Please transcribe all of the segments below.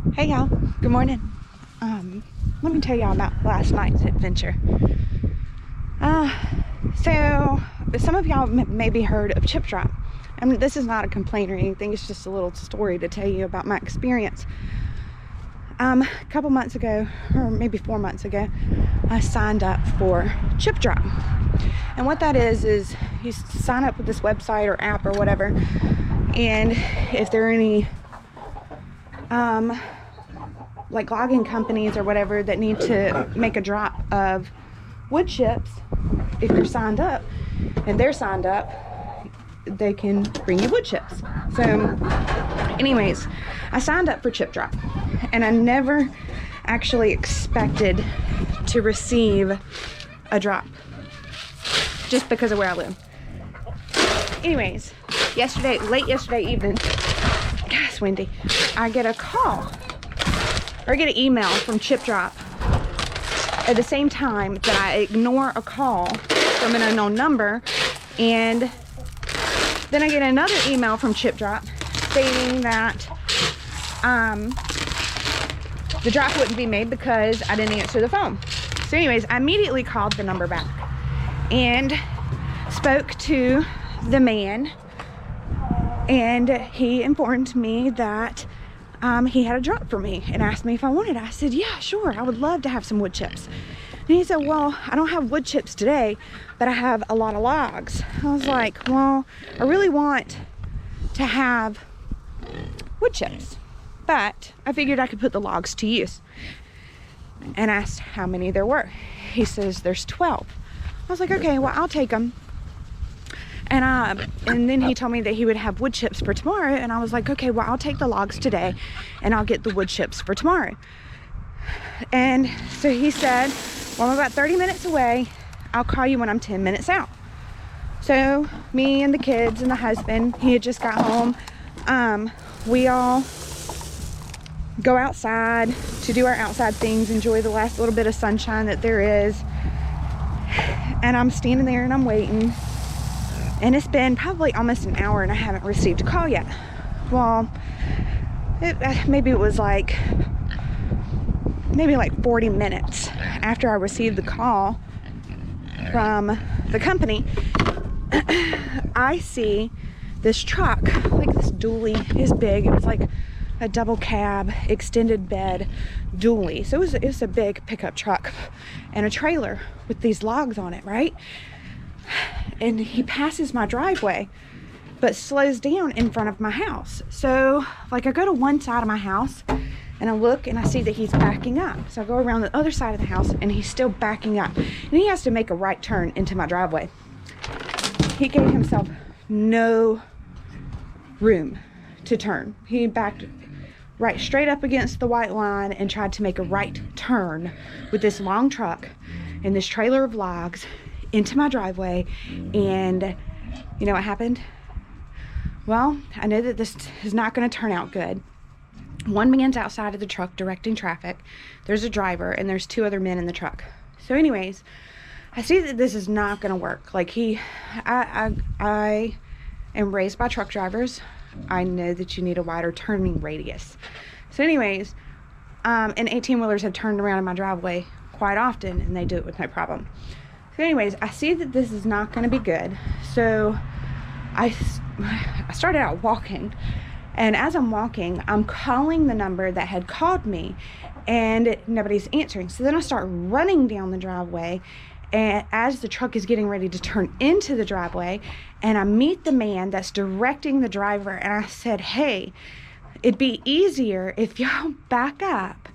Hey y'all, good morning. Let me tell y'all about last night's adventure. So some of y'all maybe heard of chip drop. I mean, this is not a complaint or anything, it's just a little story to tell you about my experience. A couple months ago, or maybe 4 months ago, I signed up for chip drop. And what that is you sign up with this website or app or whatever, and if there are any like logging companies or whatever that need to make a drop of wood chips, if you're signed up and they're signed up, they can bring you wood chips. So anyways, I signed up for chip drop, and I never actually expected to receive a drop just because of where I live. Anyways, late yesterday evening, gosh, windy, I get a call or get an email from Chip Drop at the same time that I ignore a call from an unknown number, and then I get another email from Chip Drop stating that the drop wouldn't be made because I didn't answer the phone. So anyways, I immediately called the number back and spoke to the man, and he informed me that he had a drop for me and asked me if I wanted it. I said, yeah, sure, I would love to have some wood chips. And he said, well, I don't have wood chips today, but I have a lot of logs. I was like, well, I really want to have wood chips, but I figured I could put the logs to use. And asked how many there were. He says there's 12. I was like, okay, well, I'll take them. And then he told me that he would have wood chips for tomorrow, and I was like, okay, well, I'll take the logs today and I'll get the wood chips for tomorrow. And so he said, well, I'm about 30 minutes away, I'll call you when I'm 10 minutes out. So me and the kids and the husband, he had just got home, we all go outside to do our outside things, enjoy the last little bit of sunshine that there is. And I'm standing there and I'm waiting, and it's been probably almost an hour and I haven't received a call yet. Well, maybe it was like 40 minutes after I received the call from the company, I see this truck, like this dually, is big. It was like a double cab extended bed dually. So it was a big pickup truck and a trailer with these logs on it, right? And he passes my driveway but slows down in front of my house. So like I go to one side of my house and I look and I see that he's backing up. So I go around the other side of the house and he's still backing up, and he has to make a right turn into my driveway. He gave himself no room to turn. He backed right straight up against the white line and tried to make a right turn with this long truck and this trailer of logs into my driveway. And you know what happened? Well, I know that this is not going to turn out good. One man's outside of the truck directing traffic. There's a driver and there's 2 other men in the truck. So anyways, I see that this is not going to work. Like I am raised by truck drivers. I know that you need a wider turning radius. So anyways, and 18-wheelers have turned around in my driveway quite often, and they do it with no problem. So anyways, I see that this is not going to be good. So I started out walking, and as I'm walking, I'm calling the number that had called me, and nobody's answering. So then I start running down the driveway, and as the truck is getting ready to turn into the driveway, and I meet the man that's directing the driver, and I said, hey, it'd be easier if y'all back up,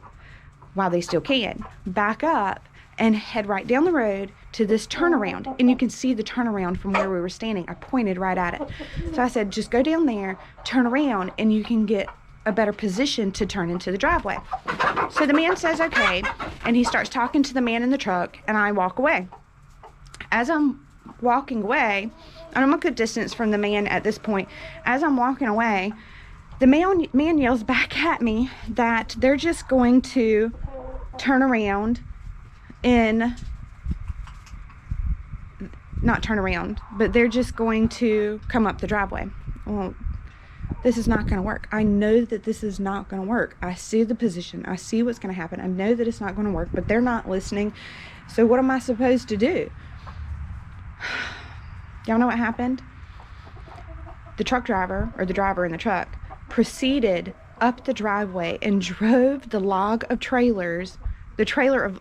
while they still can, back up and head right down the road to this turnaround. And you can see the turnaround from where we were standing. I pointed right at it. So I said, just go down there, turn around, and you can get a better position to turn into the driveway. So the man says, okay, and he starts talking to the man in the truck, and I walk away. As I'm walking away, and I'm a good distance from the man at this point, as I'm walking away, the man yells back at me that they're just going to turn around not turn around, but they're just going to come up the driveway. Well, this is not going to work. I know that this is not going to work. I see the position. I see what's going to happen. I know that it's not going to work, but they're not listening. So what am I supposed to do? Y'all know what happened? The truck driver, or the driver in the truck, proceeded up the driveway and drove the log of trailers, drove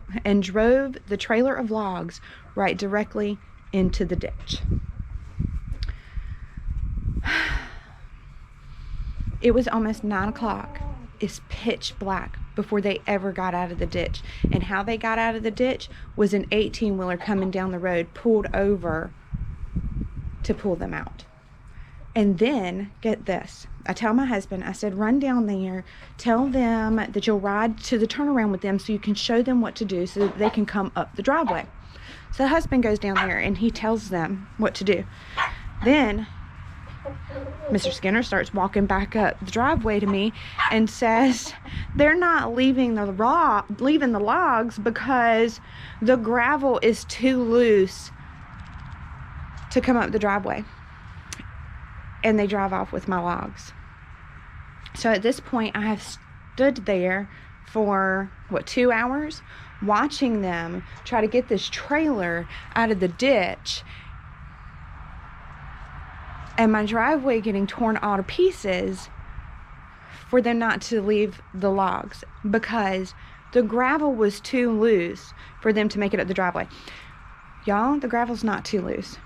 the trailer of logs right directly into the ditch. It was almost 9 o'clock. It's pitch black before they ever got out of the ditch. And how they got out of the ditch was an 18-wheeler coming down the road, pulled over to pull them out. And then, get this, I tell my husband, I said, run down there, tell them that you'll ride to the turnaround with them so you can show them what to do so that they can come up the driveway. So the husband goes down there and he tells them what to do. Then Mr. Skinner starts walking back up the driveway to me and says they're not leaving the logs because the gravel is too loose to come up the driveway. And they drive off with my logs. So at this point, I have stood there for, 2 hours? Watching them try to get this trailer out of the ditch. And my driveway getting torn all to pieces for them not to leave the logs. Because the gravel was too loose for them to make it up the driveway. Y'all, the gravel's not too loose.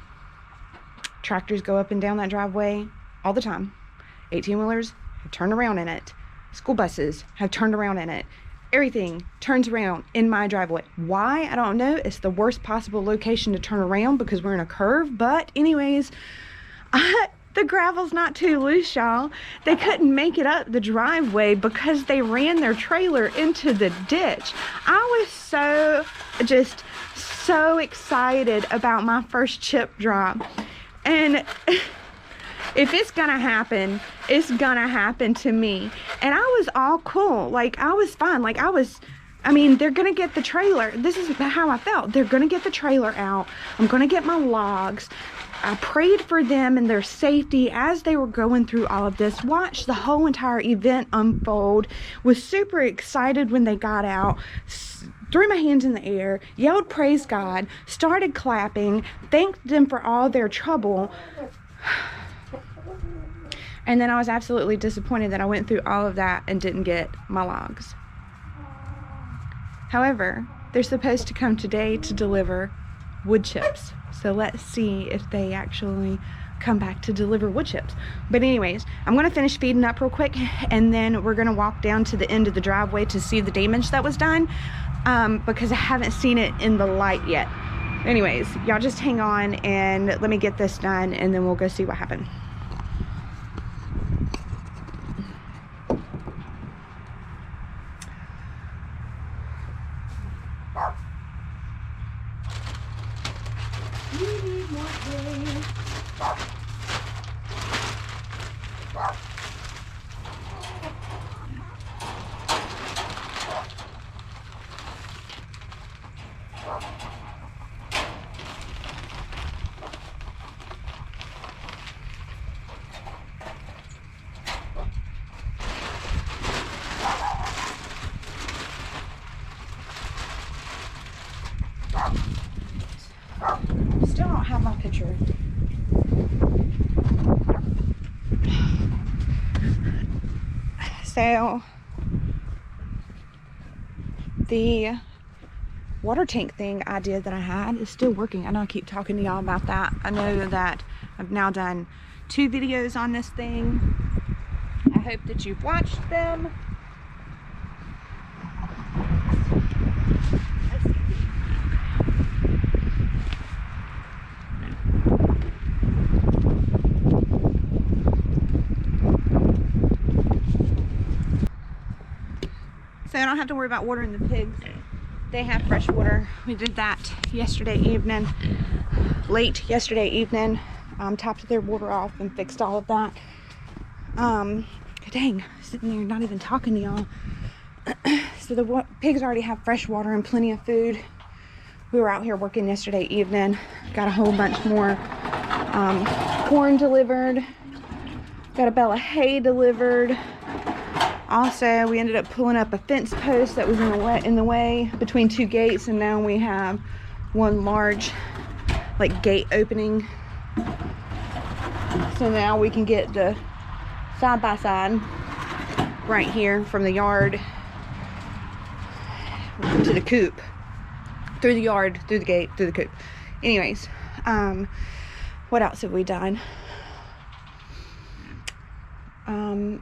Tractors go up and down that driveway all the time. 18-wheelers have turned around in it. School buses have turned around in it. Everything turns around in my driveway. Why? I don't know. It's the worst possible location to turn around because we're in a curve. But anyways, the gravel's not too loose, y'all. They couldn't make it up the driveway because they ran their trailer into the ditch. I was so excited about my first chip drop. And if it's gonna happen, it's gonna happen to me. And I was all cool. Like, I was fine. Like, they're gonna get the trailer. This is how I felt. They're gonna get the trailer out. I'm gonna get my logs. I prayed for them and their safety as they were going through all of this. Watched the whole entire event unfold. Was super excited when they got out. Threw my hands in the air, yelled praise God, started clapping, thanked them for all their trouble. And then I was absolutely disappointed that I went through all of that and didn't get my logs. However, they're supposed to come today to deliver wood chips. So let's see if they actually come back to deliver wood chips. But anyways, I'm gonna finish feeding up real quick and then we're gonna walk down to the end of the driveway to see the damage that was done. Because I haven't seen it in the light yet. Anyways, y'all just hang on and let me get this done and then we'll go see what happened. You need more hay. Still don't have my picture. So the water tank thing idea that I had is still working. I know I keep talking to y'all about that. I know that I've now done 2 videos on this thing. I hope that you've watched them. So I don't have to worry about watering the pigs. They have fresh water. We did that yesterday evening, late yesterday evening. Topped their water off and fixed all of that. Dang, sitting there not even talking to y'all. So the pigs already have fresh water and plenty of food. We were out here working yesterday evening. Got a whole bunch more corn delivered. Got a bale of hay delivered. Also, we ended up pulling up a fence post that was in the way between two gates, and now we have one large like gate opening. So now we can get the side by side right here from the yard to the coop, through the yard, through the gate, through the coop. Anyways, what else have we done?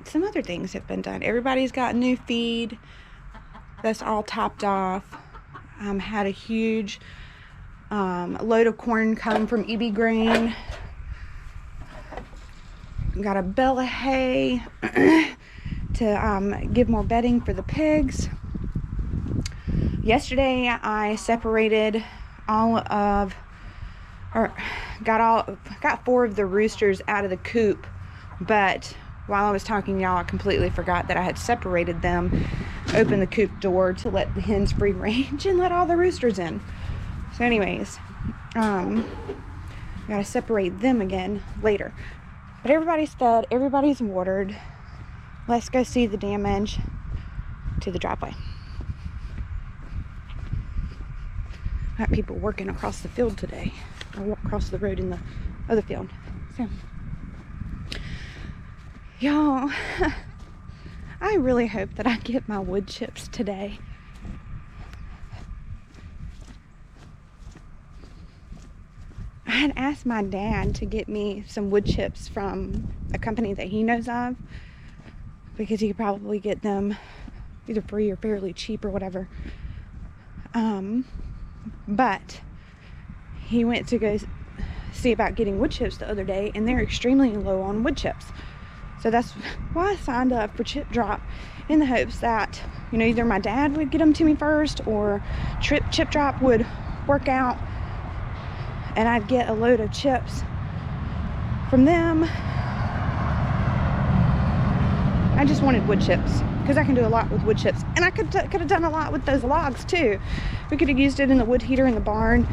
Some other things have been done. Everybody's got a new feed. That's all topped off. Had a huge load of corn come from EB Grain. Got a bale of hay to give more bedding for the pigs. Yesterday I separated got 4 of the roosters out of the coop, but while I was talking to y'all, I completely forgot that I had separated them, opened the coop door to let the hens free range and let all the roosters in. So anyways, gotta separate them again later. But everybody's fed, everybody's watered. Let's go see the damage to the driveway. Got people working across the field today. I walk across the road in the other field. So, y'all, I really hope that I get my wood chips today. I had asked my dad to get me some wood chips from a company that he knows of, because he could probably get them either free or fairly cheap or whatever. But he went to go see about getting wood chips the other day, and they're extremely low on wood chips. So that's why I signed up for Chip Drop, in the hopes that, you know, either my dad would get them to me first, or Chip Drop would work out and I'd get a load of chips from them. I just wanted wood chips because I can do a lot with wood chips, and I could have done a lot with those logs too. We could have used it in the wood heater in the barn.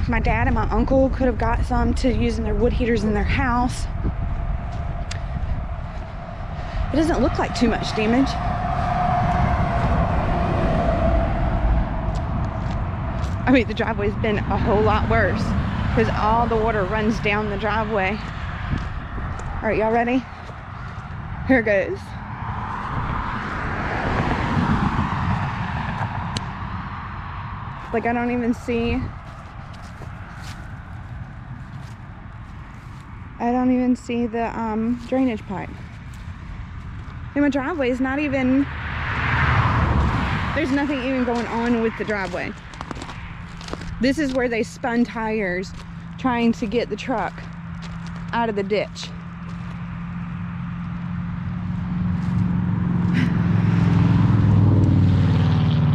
My dad and my uncle could have got some to use in their wood heaters in their house. It doesn't look like too much damage. I mean, the driveway's been a whole lot worse because all the water runs down the driveway. All right, y'all ready? Here goes. Like, I don't even see the drainage pipe. And my driveway is not even, there's nothing even going on with the driveway. This is where they spun tires trying to get the truck out of the ditch.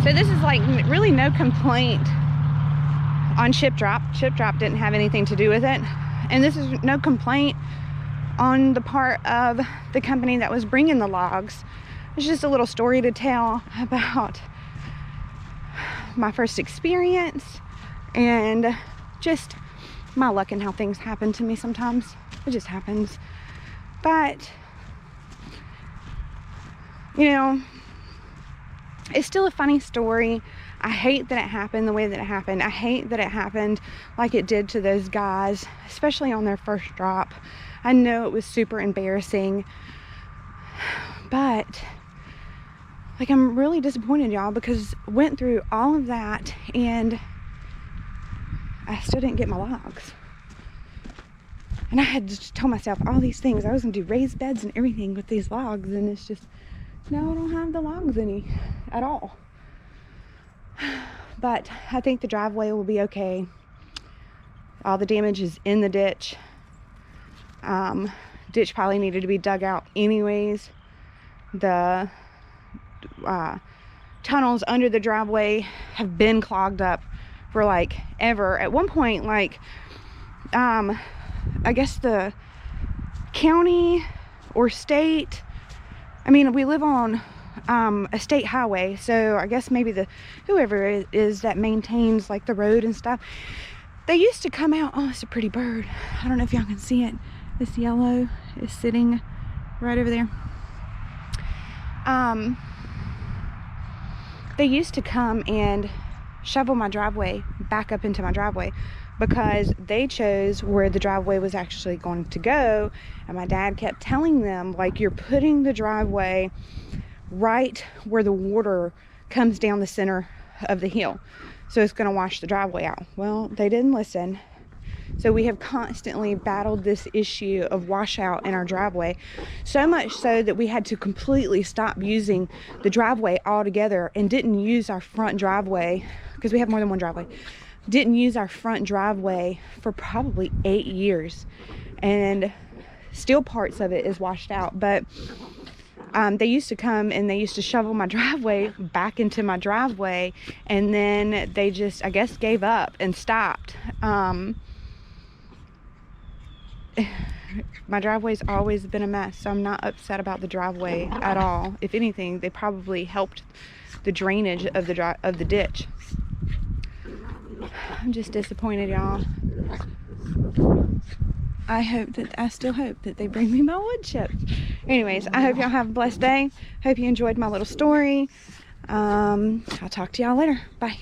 So this is like really no complaint on Chip Drop. Chip Drop didn't have anything to do with it. And this is no complaint on the part of the company that was bringing the logs. It's just a little story to tell about my first experience and just my luck and how things happen to me sometimes. It just happens. But, you know, it's still a funny story. I hate that it happened the way that it happened. I hate that it happened like it did to those guys, especially on their first drop. I know it was super embarrassing, but like, I'm really disappointed, y'all, because I went through all of that and I still didn't get my logs. And I had just told myself all these things. I was gonna do raised beds and everything with these logs, and it's just, no, I don't have the logs at all. But I think the driveway will be okay. All the damage is in the ditch. Ditch probably needed to be dug out anyways. The tunnels under the driveway have been clogged up for like ever. At one point, like, I guess the county or state, I mean, we live on a state highway, so I guess maybe whoever it is that maintains like the road and stuff, they used to come out. Oh, it's a pretty bird. I don't know if y'all can see it. It's yellow is sitting right over there. They used to come and shovel my driveway back up into my driveway because they chose where the driveway was actually going to go, and my dad kept telling them, like, you're putting the driveway right where the water comes down the center of the hill, so it's going to wash the driveway out. Well, they didn't listen. So we have constantly battled this issue of washout in our driveway, so much so that we had to completely stop using the driveway altogether and didn't use our front driveway, because we have more than one driveway. Didn't use our front driveway for probably 8 years, and still parts of it is washed out. But they used to come and they used to shovel my driveway back into my driveway, and then they just, I guess, gave up and stopped. My driveway's always been a mess, so I'm not upset about the driveway at all. If anything, they probably helped the drainage of the ditch. I'm just disappointed, y'all. I still hope that they bring me my wood chips. Anyways, I hope y'all have a blessed day. Hope you enjoyed my little story. I'll talk to y'all later. Bye.